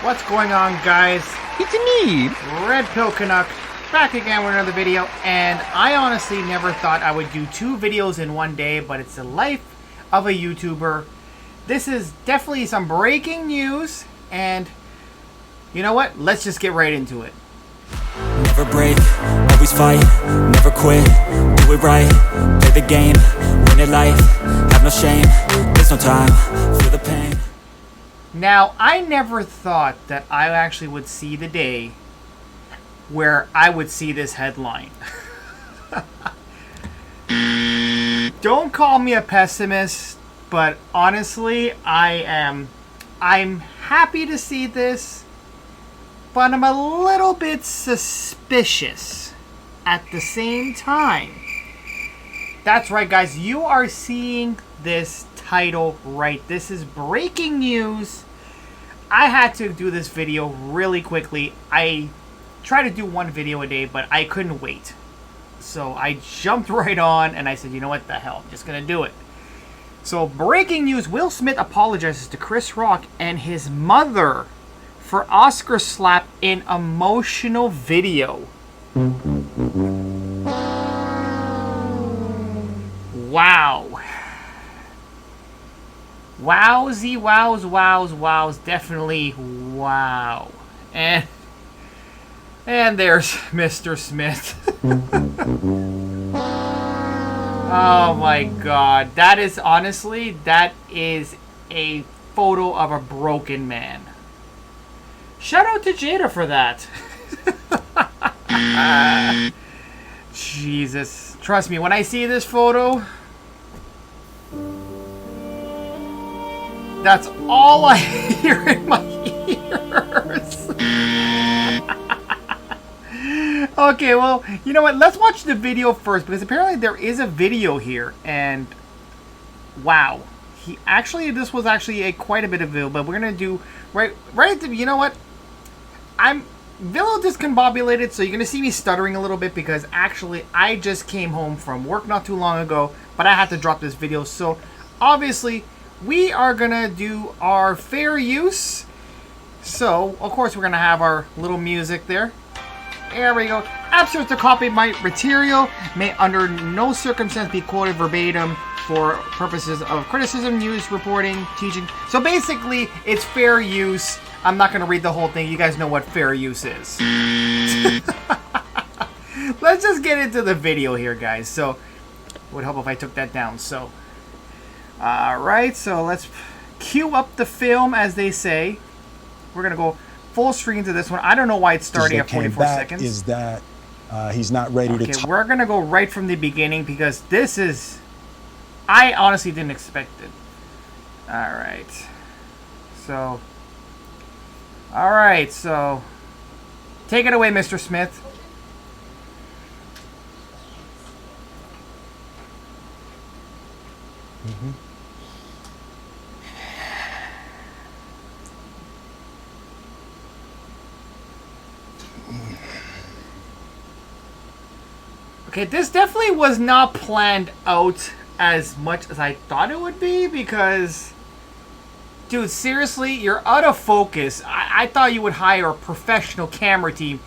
What's going on, guys? It's me. Red Pill Canuck, back again with another video, and I honestly never thought I would do 2 videos in one day, but it's the life of a YouTuber. This is definitely some breaking news, and you know what? Let's just get right into it. Never break, always fight, never quit, do it right, play the game, win it life, have no shame, there's no time, feel the pain. Now, I never thought that I actually would see the day where I would see this headline. Don't call me a pessimist, but honestly, I'm happy to see this, but I'm a little bit suspicious at the same time. That's right, guys, you are seeing this title right. This is breaking news. I had to do this video really quickly. I try to do 1 video a day, but I couldn't wait. So I jumped right on and I said, you know what the hell, I'm just gonna do it. So breaking news, Will Smith apologizes to Chris Rock and his mother for Oscar slap in emotional video. Wow. Wowzy, wows, definitely wow. And there's Mr. Smith. Oh my god. That is a photo of a broken man. Shout out to Jada for that. Jesus. Trust me, when I see this photo, that's all I hear in my ears. Okay, well, you know what? Let's watch the video first, because apparently there is a video here, and wow. This was actually quite a bit of video, but we're gonna do right at the, you know what? I'm a little discombobulated, so you're gonna see me stuttering a little bit, because actually I just came home from work not too long ago, but I had to drop this video, so obviously we are gonna do our fair use. So, of course, we're gonna have our little music there. There we go. Abstract to copyright material may under no circumstance be quoted verbatim for purposes of criticism, news, reporting, teaching. So basically, it's fair use. I'm not gonna read the whole thing. You guys know what fair use is. Let's just get into the video here, guys. So, would help if I took that down. So, alright, so let's cue up the film, as they say. We're going to go full screen to this one. I don't know why it's starting at 44 seconds. Is that he's not ready to talk. We're going to go right from the beginning, because this is... I honestly didn't expect it. Alright. So... Alright, so... Take it away, Mr. Smith. Mm-hmm. Okay, this definitely was not planned out as much as I thought it would be, because... Dude, seriously, you're out of focus. I thought you would hire a professional camera team.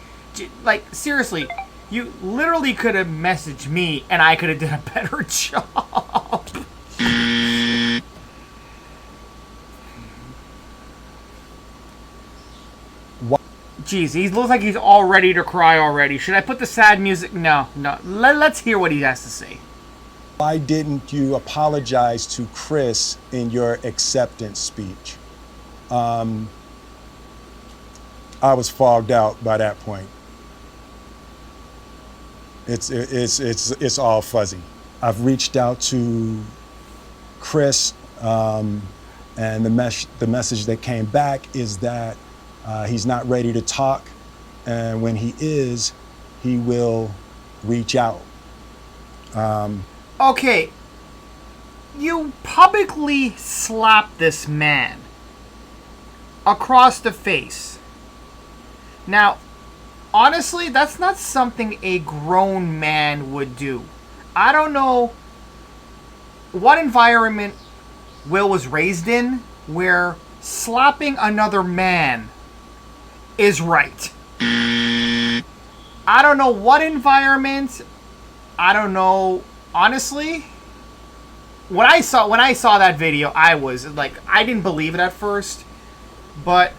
Like, seriously, you literally could have messaged me and I could have done a better job. Jeez, he looks like he's all ready to cry already. Should I put the sad music? No. Let's hear what he has to say. Why didn't you apologize to Chris in your acceptance speech? I was fogged out by that point. It's all fuzzy. I've reached out to Chris, and the message that came back is that he's not ready to talk, and when he is, he will reach out. Okay, you publicly slapped this man across the face. Now, honestly, that's not something a grown man would do. I don't know what environment Will was raised in where slapping another man is right. I don't know what environment. I don't know. Honestly, when I saw that video, I was like, I didn't believe it at first. But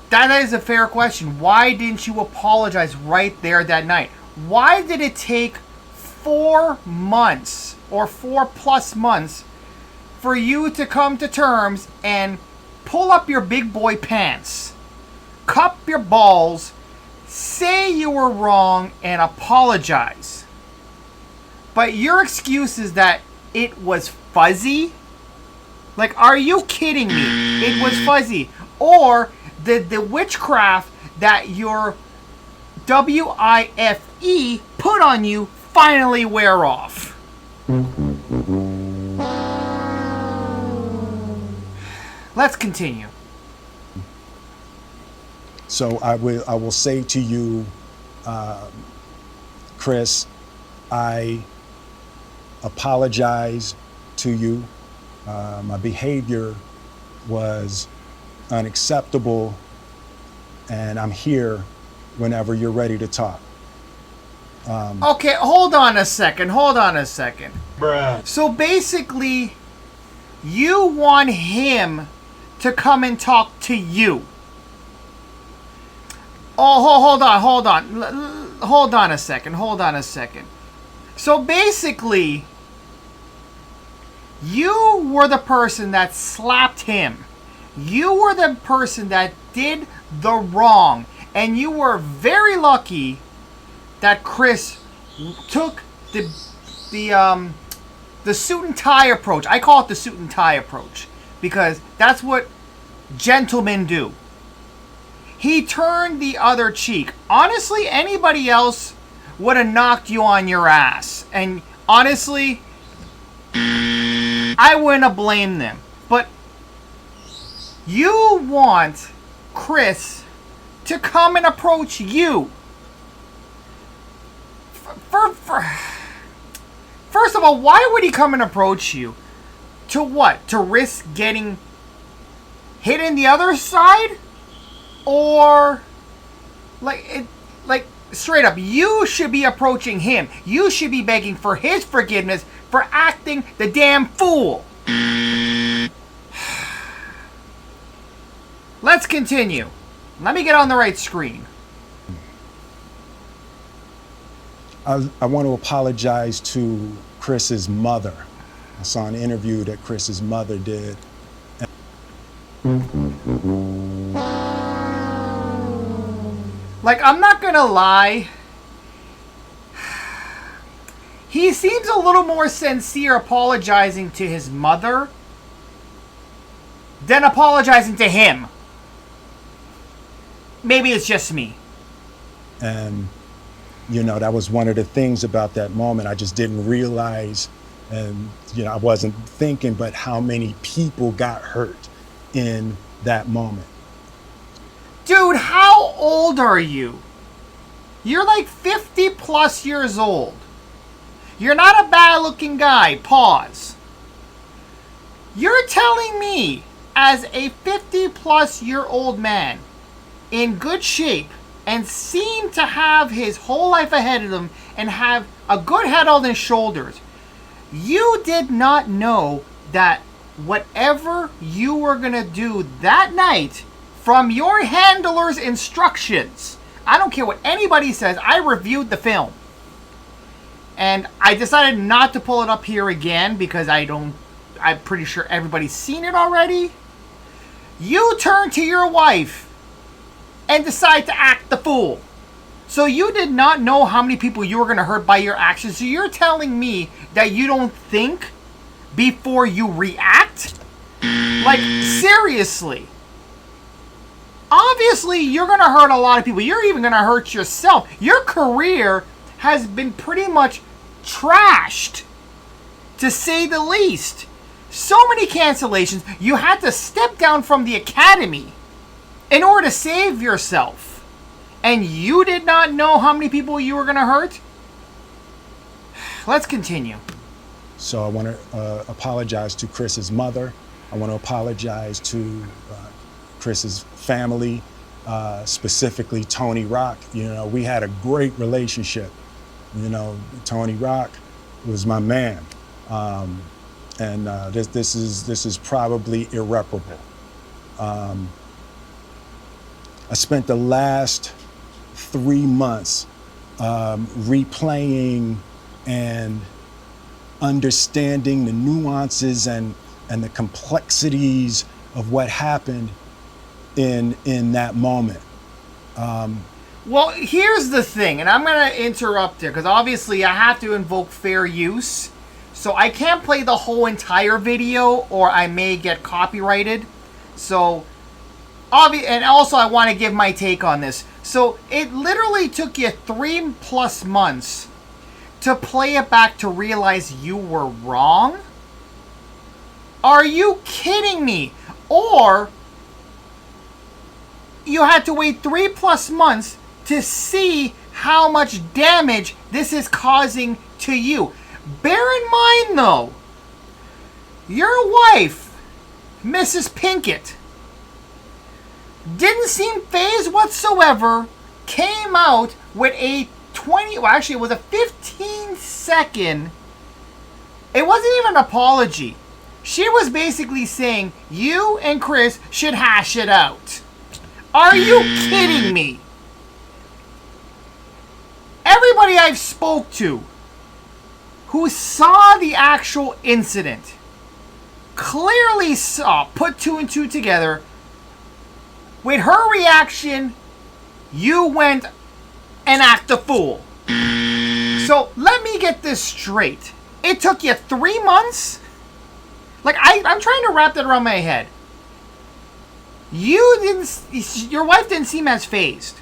that is a fair question. Why didn't you apologize right there that night? Why did it take 4 months or 4+ months for you to come to terms and pull up your big boy pants, cup your balls, say you were wrong, and apologize? But your excuse is that it was fuzzy? Like, are you kidding me? It was fuzzy. Or did the witchcraft that your WIFE put on you finally wear off? Let's continue. So I will say to you, Chris, I apologize to you. My behavior was unacceptable, and I'm here whenever you're ready to talk. Okay, hold on a second. Bruh. So basically, you want him to come and talk to you. Oh, hold on. Hold on a second. So basically, you were the person that slapped him. You were the person that did the wrong. And you were very lucky that Chris took the suit and tie approach. I call it the suit and tie approach because that's what gentlemen do. He turned the other cheek. Honestly, anybody else would have knocked you on your ass. And honestly, I wouldn't have blamed them. But you want Chris to come and approach you. First of all, why would he come and approach you? To what? To risk getting hit in the other side? Or like straight up, you should be approaching him. You should be begging for his forgiveness for acting the damn fool. Let's continue. Let me get on the right screen. I want to apologize to Chris's mother. I saw an interview that Chris's mother did. Like, I'm not gonna lie. He seems a little more sincere apologizing to his mother than apologizing to him. Maybe it's just me. And, you know, that was one of the things about that moment. I just didn't realize, and, you know, I wasn't thinking, but how many people got hurt in that moment. Dude, how old are you? You're like 50 plus years old. You're not a bad looking guy. Pause. You're telling me, as a 50 plus year old man, in good shape, and seem to have his whole life ahead of him, and have a good head on his shoulders, you did not know that whatever you were going to do that night, from your handler's instructions, I don't care what anybody says, I reviewed the film. And I decided not to pull it up here again because I'm pretty sure everybody's seen it already. You turn to your wife and decide to act the fool. So you did not know how many people you were going to hurt by your actions. So you're telling me that you don't think before you react? Like, seriously. Obviously, you're going to hurt a lot of people. You're even going to hurt yourself. Your career has been pretty much trashed, to say the least. So many cancellations. You had to step down from the academy in order to save yourself. And you did not know how many people you were going to hurt? Let's continue. So I want to apologize to Chris's mother. I want to apologize to Chris's family. specifically Tony Rock. You know, we had a great relationship. You know, Tony Rock was my man, and this is probably irreparable. I spent the last 3 months replaying and understanding the nuances and the complexities of what happened in that moment. Well, here's the thing, and I'm going to interrupt here because obviously I have to invoke fair use. So I can't play the whole entire video or I may get copyrighted. So, and also I want to give my take on this. So it literally took you 3+ months to play it back to realize you were wrong? Are you kidding me? Or you had to wait 3+ months to see how much damage this is causing to you. Bear in mind though, your wife, Mrs. Pinkett, didn't seem fazed whatsoever, came out with a 15-second, it wasn't even an apology. She was basically saying, you and Chris should hash it out. Are you kidding me? Everybody I've spoke to who saw the actual incident clearly saw, put 2 and 2 together. With her reaction, you went and act a fool. So let me get this straight. It took you 3 months? Like, I'm trying to wrap that around my head. Your wife didn't seem as fazed.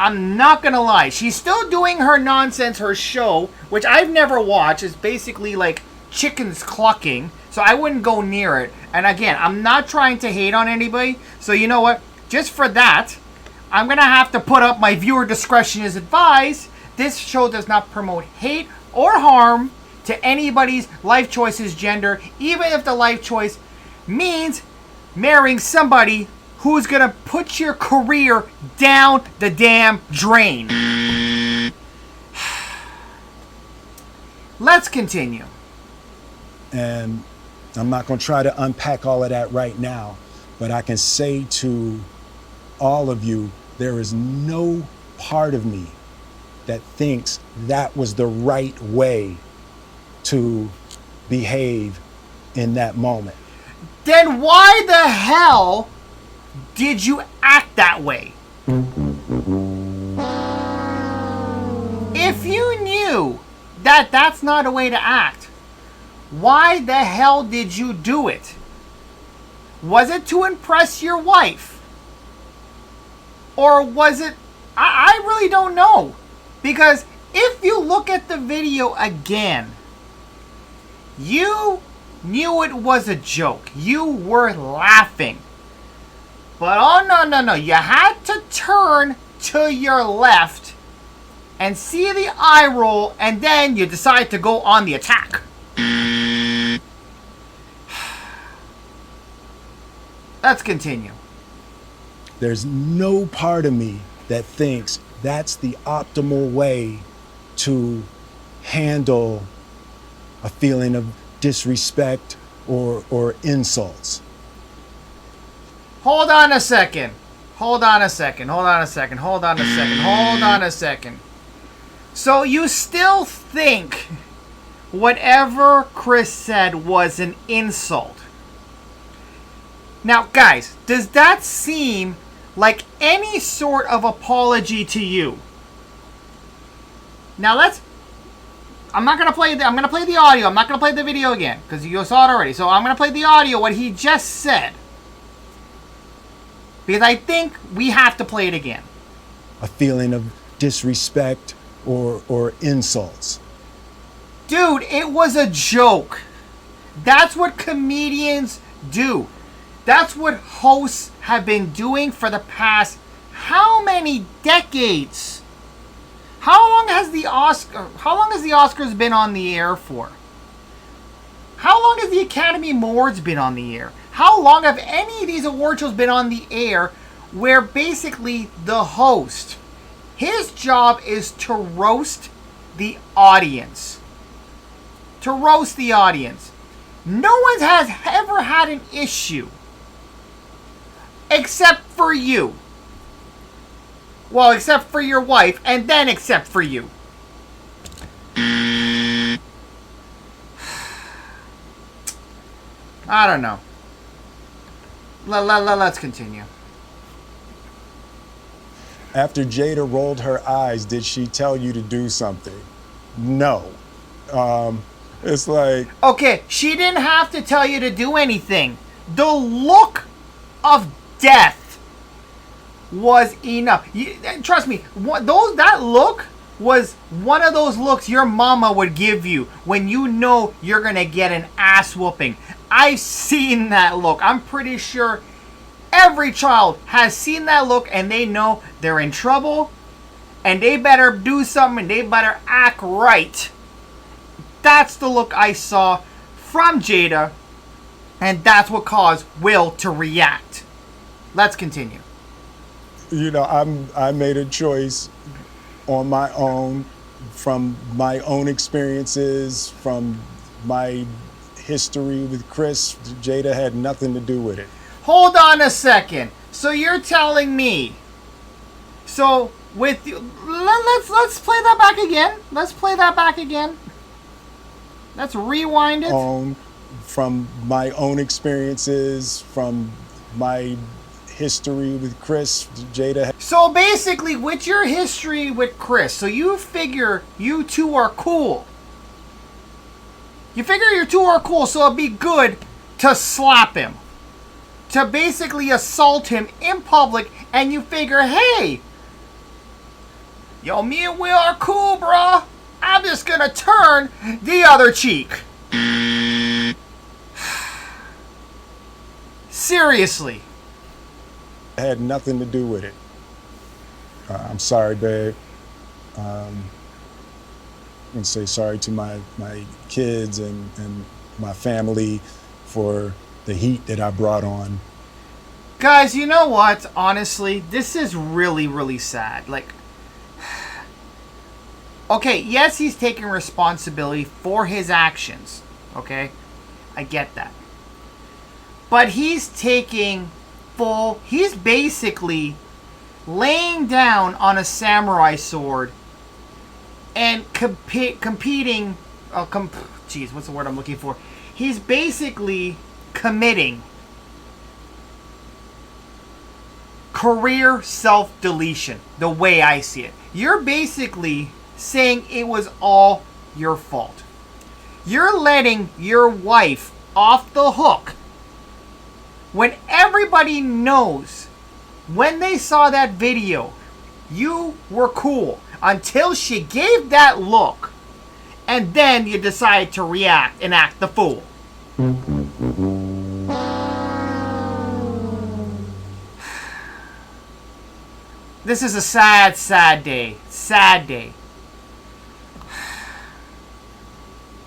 I'm not gonna lie. She's still doing her nonsense, her show, which I've never watched. It's basically like chickens clucking, so I wouldn't go near it. And again, I'm not trying to hate on anybody, so you know what? Just for that, I'm gonna have to put up my viewer discretion is advised. This show does not promote hate or harm to anybody's life choices, gender, even if the life choice means marrying somebody who's gonna put your career down the damn drain. Let's continue. And I'm not going to try to unpack all of that right now, but I can say to all of you, there is no part of me that thinks that was the right way to behave in that moment. Then why the hell did you act that way? If you knew that that's not a way to act, why the hell did you do it? Was it to impress your wife? Or was it... I really don't know. Because if you look at the video again, you knew it was a joke. You were laughing. But oh no. You had to turn to your left and see the eye roll, and then you decide to go on the attack. Let's continue. There's no part of me that thinks that's the optimal way to handle a feeling of disrespect or insults. Hold on a second. So you still think whatever Chris said was an insult? Now, guys, does that seem like any sort of apology to you? Now I'm gonna play the audio. I'm not gonna play the video again because you saw it already. So I'm gonna play the audio, what he just said, because I think we have to play it again. A feeling of disrespect or insults. Dude, it was a joke. That's what comedians do. That's what hosts have been doing for the past how many decades? How long has the Oscars been on the air for? How long has the Academy Awards been on the air? How long have any of these award shows been on the air where basically the host, his job is to roast the audience. To roast the audience. No one has ever had an issue. Except for you. Well, except for your wife, and then except for you. I don't know. Let's continue. After Jada rolled her eyes, did she tell you to do something? No. It's like... Okay, she didn't have to tell you to do anything. The look of death was enough. Trust me, that look was one of those looks your mama would give you when you know you're going to get an ass whooping. I've seen that look. I'm pretty sure every child has seen that look and they know they're in trouble and they better do something and they better act right. That's the look I saw from Jada, and that's what caused Will to react. Let's continue. You know, I made a choice on my own, from my own experiences, from my history with Chris. Jada had nothing to do with it. Hold on a second. So you're telling me? So with you, let's play that back again. Let's play that back again. Let's rewind it. From my own experiences, from my history with Chris, Jada. So basically, with your history with Chris, so you figure you two are cool. You figure you two are cool, so it'd be good to slap him. To basically assault him in public, and you figure, hey, yo, me and Will are cool, bruh. I'm just gonna turn the other cheek. Seriously. I had nothing to do with it. I'm sorry, babe. I'm gonna say sorry to my kids and my family for the heat that I brought on. Guys, you know what? Honestly, this is really, really sad. Like, okay, yes, he's taking responsibility for his actions. Okay? I get that. But he's basically laying down on a samurai sword and competing. Jeez, what's the word I'm looking for? He's basically committing career self-deletion, the way I see it. You're basically saying it was all your fault. You're letting your wife off the hook when everybody knows when they saw that video you were cool until she gave that look, and then you decide to react and act the fool. This is a sad, sad day. Sad day.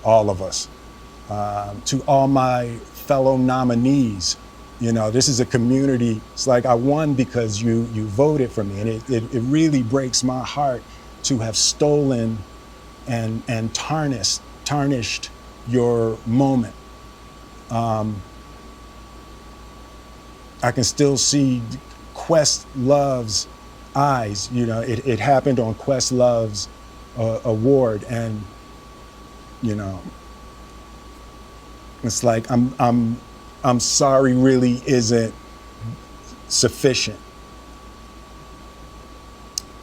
All of us. To all my fellow nominees, you know, this is a community. It's like I won because you voted for me. And it really breaks my heart to have stolen and tarnished your moment. I can still see Questlove's eyes. You know, it happened on Questlove's award, and you know, it's like I'm sorry really isn't sufficient.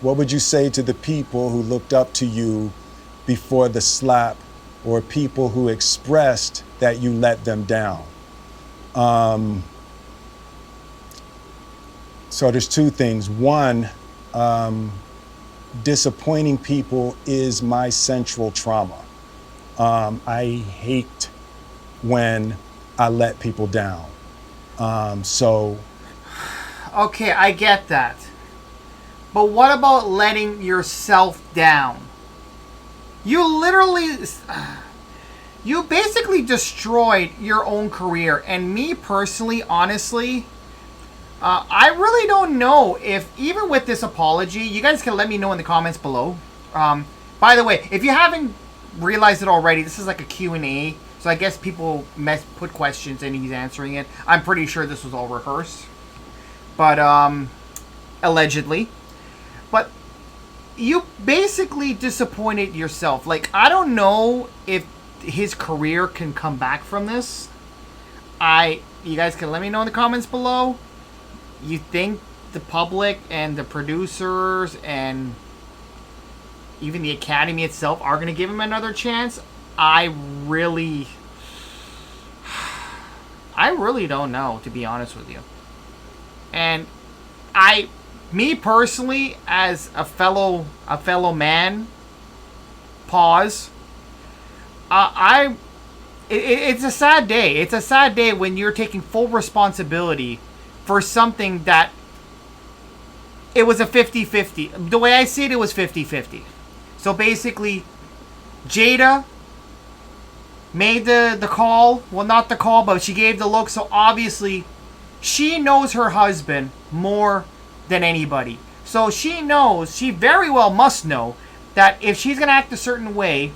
What would you say to the people who looked up to you before the slap, or people who expressed that you let them down? So there's two things. One, disappointing people is my central trauma. I hate when I let people down. Okay, I get that. But what about letting yourself down? You basically destroyed your own career. And me personally, honestly, I really don't know if, even with this apology, you guys can let me know in the comments below. By the way, if you haven't realized it already, this is like a Q&A. So I guess people put questions and he's answering it. I'm pretty sure this was all rehearsed. But, allegedly. But you basically disappointed yourself. Like, I don't know if his career can come back from this. You guys can let me know in the comments below. You think the public and the producers and even the Academy itself are going to give him another chance? I really don't know, to be honest with you. And me personally, as a fellow man, it's a sad day. It's a sad day when you're taking full responsibility for something that it was a 50-50. The way I see it, it was 50-50. So basically, Jada made the call. Well, not the call, but she gave the look. So obviously, she knows her husband more than anybody. So she knows, she very well must know, that if she's going to act a certain way,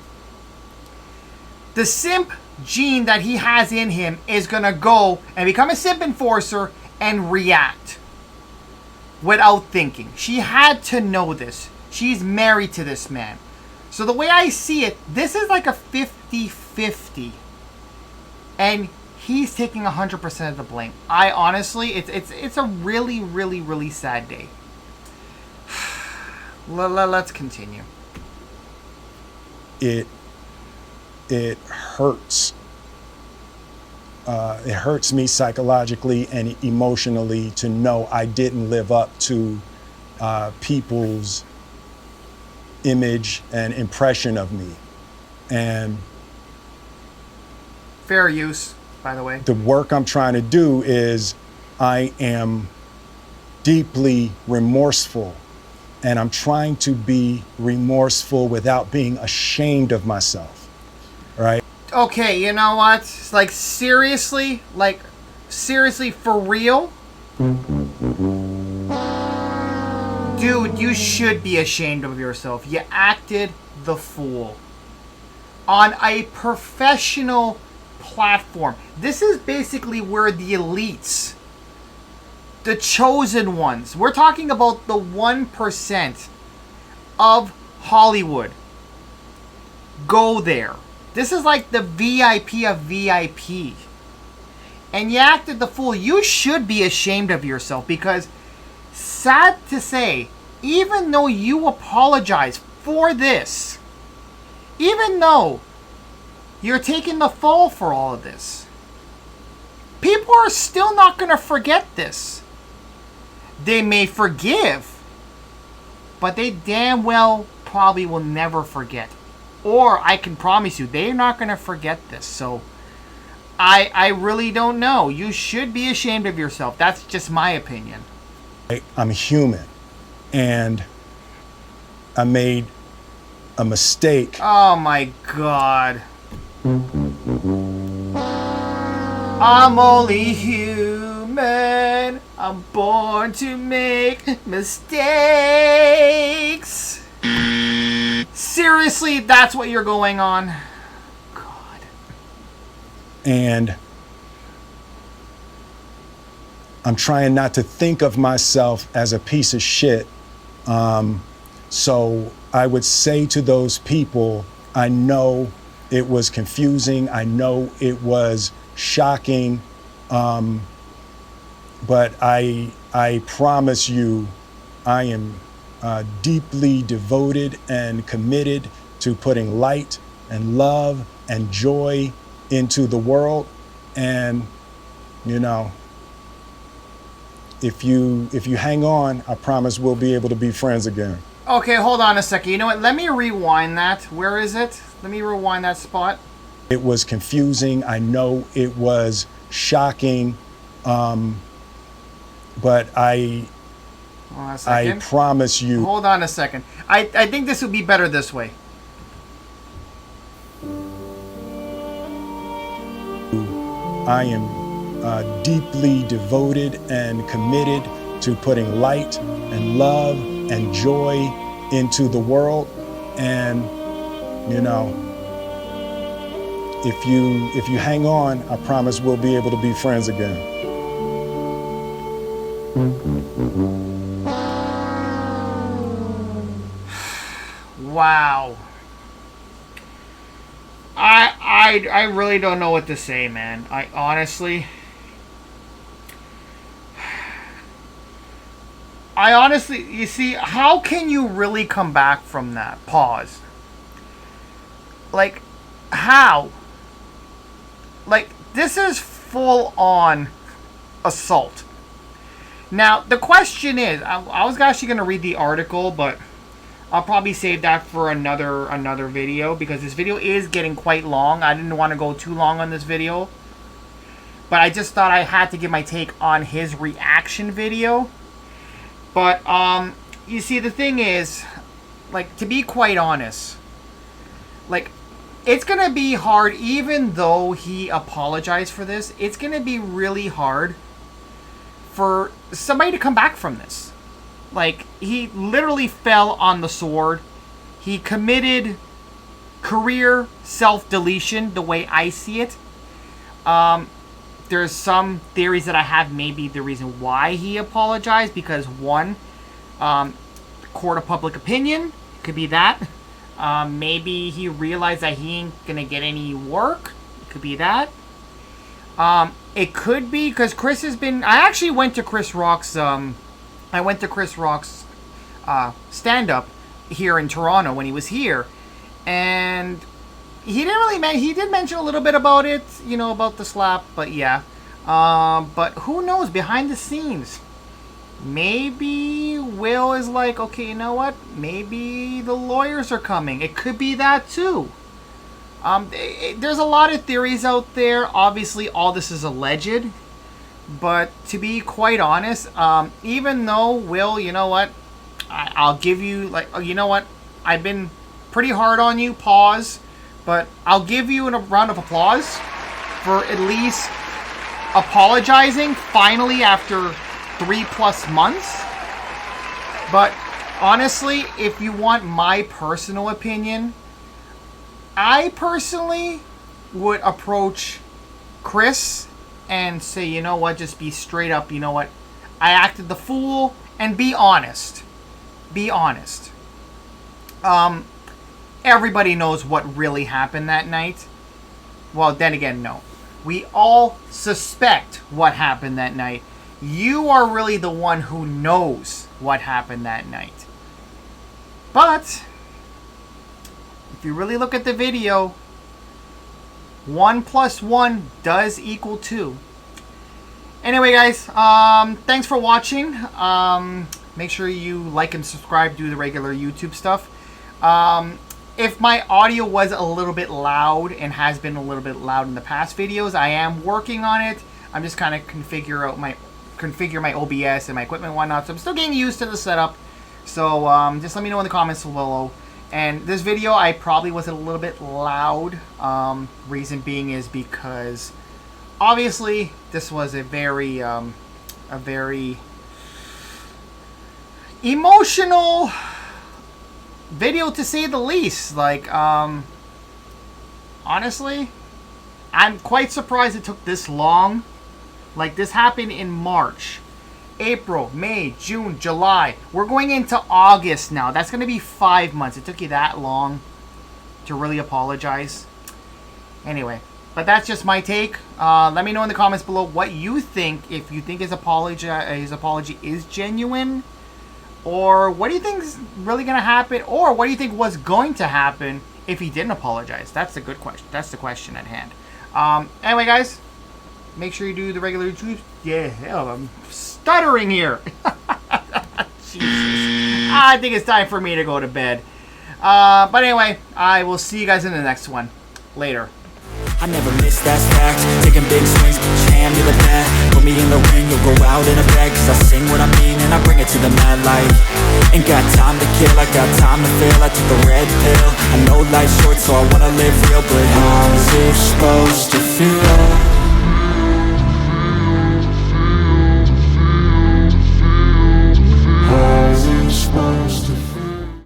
the simp gene that he has in him is going to go and become a simp enforcer and react without thinking. She had to know this. She's married to this man. So the way I see it, this is like a 50-50. And he's taking 100% of the blame. I honestly, it's a really, really, really sad day. Let's continue. It hurts. It hurts me psychologically and emotionally to know I didn't live up to people's image and impression of me. And fair use, by the way. The work I'm trying to do is, I am deeply remorseful, and I'm trying to be remorseful without being ashamed of myself, right? Okay, you know what? Like, seriously, for real? Dude, you should be ashamed of yourself. You acted the fool on a professional platform. This is basically where the elites, the chosen ones, we're talking about the 1% of Hollywood, go there. This is like the VIP of VIP. And you acted the fool. You should be ashamed of yourself, because, sad to say, even though you apologize for this, even though you're taking the fall for all of this, people are still not going to forget this. They may forgive, but they damn well probably will never forget. Or I can promise you, they're not going to forget this. So I really don't know. You should be ashamed of yourself. That's just my opinion. I'm human, and I made a mistake. Oh my God. I'm only human. I'm born to make mistakes. Seriously, that's what you're going on? God. And I'm trying not to think of myself as a piece of shit. So I would say to those people, I know it was confusing. I know it was shocking. But I promise you, I am deeply devoted and committed to putting light and love and joy into the world. And, you know, if you hang on, I promise we'll be able to be friends again. Okay, hold on a second. You know what? Let me rewind that. Where is it? Let me rewind that spot. It was confusing. I know it was shocking. But I promise you. Hold on a second. I think this would be better this way. I am deeply devoted and committed to putting light and love and joy into the world. And, you know, if you hang on, I promise we'll be able to be friends again. Wow. I really don't know what to say, man. I honestly, you see, how can you really come back from that? Pause. Like, how? Like, this is full on assault. Now, the question is, I was actually going to read the article, but I'll probably save that for another video, because this video is getting quite long. I didn't want to go too long on this video, but I just thought I had to give my take on his reaction video. But you see, the thing is, like, to be quite honest, like, it's gonna be hard. Even though he apologized for this, it's gonna be really hard for somebody to come back from this. Like, he literally fell on the sword. He committed career self-deletion, the way I see it. There's some theories that I have, maybe the reason why he apologized, because one, court of public opinion, could be that. Maybe he realized that he ain't gonna get any work. It could be that. It could be because Chris has been... I actually went to Chris Rock's... stand-up here in Toronto when he was here, and he didn't really he did mention a little bit about it, you know, about the slap, but yeah. But who knows, behind the scenes, maybe Will is like, okay, you know what, maybe the lawyers are coming. It could be that too. There's a lot of theories out there. Obviously, all this is alleged. But to be quite honest, even though, Will, you know what, I'll give you, like, you know what, I've been pretty hard on you, pause, but I'll give you a round of applause for at least apologizing, finally, after 3+ months. But honestly, if you want my personal opinion, I personally would approach Chris and say, you know what, just be straight up, you know what, I acted the fool, and be honest. Be honest. Everybody knows what really happened that night. Well, then again, no. We all suspect what happened that night. You are really the one who knows what happened that night. But if you really look at the video, 1 + 1 does equal 2. Anyway, guys, thanks for watching. Make sure you like and subscribe, do the regular YouTube stuff. If my audio was a little bit loud, and has been a little bit loud in the past videos, I am working on it. I'm just kind of configure my OBS and my equipment and whatnot. So I'm still getting used to the setup. So just let me know in the comments below. And this video, I probably was a little bit loud. Reason being is because obviously this was a very emotional video, to say the least. Like, honestly, I'm quite surprised it took this long. Like, this happened in March, April, May, June, July. We're going into August now. That's going to be 5 months. It took you that long to really apologize. Anyway, but that's just my take. Let me know in the comments below what you think. If you think his apology is genuine, or what do you think is really going to happen, or what do you think was going to happen if he didn't apologize? That's the good question. That's the question at hand. Anyway, guys, make sure you do the regular YouTube. Yeah, hell, I'm stuttering here. Jesus. I think it's time for me to go to bed. But anyway, I will see you guys in the next one. Later. I never miss, that's fact. Taking big swings, put your hand to the bat. Put me in the ring, you'll go out in a bag. Cause I sing what I mean and I bring it to the mad light. Ain't got time to kill, I got time to feel. I took the red pill. I know life's short, so I wanna live real. But how's it supposed to feel?